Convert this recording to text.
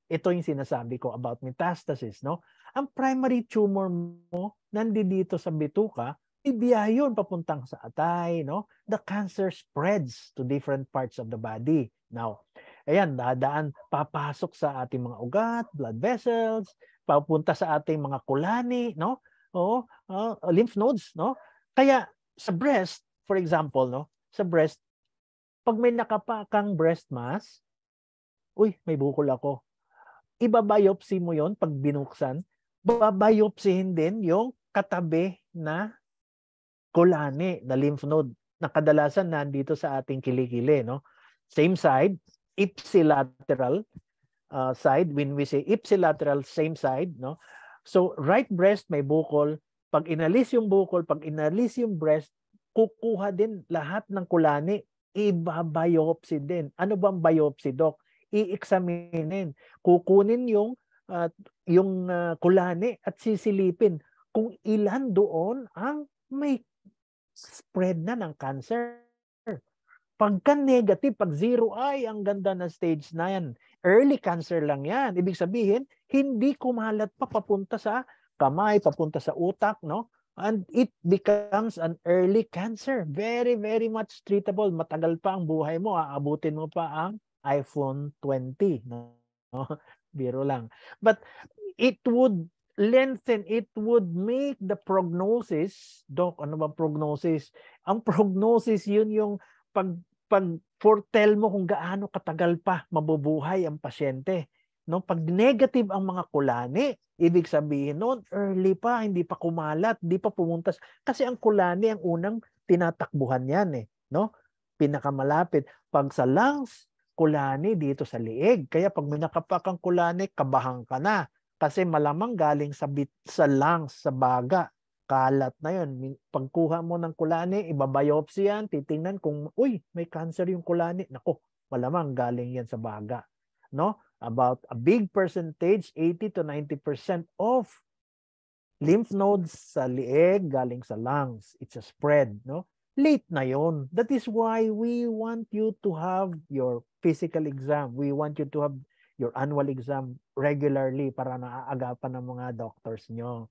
ito yung sinasabi ko about metastasis, no? Ang primary tumor mo nandito sa bituka, ibiyahe yun papuntang sa atay, no? The cancer spreads to different parts of the body. Now, ayan, dadaan, papasok sa ating mga ugat, blood vessels, papunta sa ating mga kulani, no? O, lymph nodes, no? Kaya sa breast, for example, no? Sa breast, pag may nakapakang breast mass, uy, may bukol ako. Ibabiopsy mo yon pag binuksan. Babiopsihin din yung katabi na kulani, na lymph node, na kadalasan nandito sa ating kilikili, no? Same side, ipsilateral side. When we say ipsilateral, same side, no? So, right breast may bukol. Pag inalis yung bukol, pag inalis yung breast, kukuha din lahat ng kulani, ibabiopsy din. Ano bang biopsy, Doc? I-examinin. Kukunin yung kulani at sisilipin kung ilan doon ang may spread na ng cancer. Pagka negative, pag zero, ay ang ganda na stage na yan. Early cancer lang yan. Ibig sabihin, hindi kumalat pa papunta sa kamay, papunta sa utak, no? And it becomes an early cancer. Very, very much treatable. Matagal pa ang buhay mo. Aabutin mo pa ang iPhone 20. No? Biro lang. But it would lengthen, it would make the prognosis, Doc, ano ba prognosis? Ang prognosis, yun yung pag foretell mo kung gaano katagal pa mabubuhay ang pasyente. No? Pag negative ang mga kulani, ibig sabihin noon, early pa, hindi pa kumalat, hindi pa pumuntas. Kasi ang kulani, ang unang tinatakbuhan yan eh. No? Pinakamalapit. Pag sa lungs, kulani dito sa liig. Kaya pag may nakapakang kulani, kabahan ka na. Kasi malamang galing sa lungs, sa baga. Kalat na yun. Pagkuha mo ng kulani, ibabiopsy yan, titingnan kung, uy, may cancer yung kulani. Nako, malamang galing yan sa baga. No? About a big percentage, 80 to 90% of lymph nodes sa lieg galing sa lungs. It's a spread. No? Late na yun. That is why we want you to have your physical exam. We want you to have your annual exam regularly para naaagapan ng mga doctors nyo.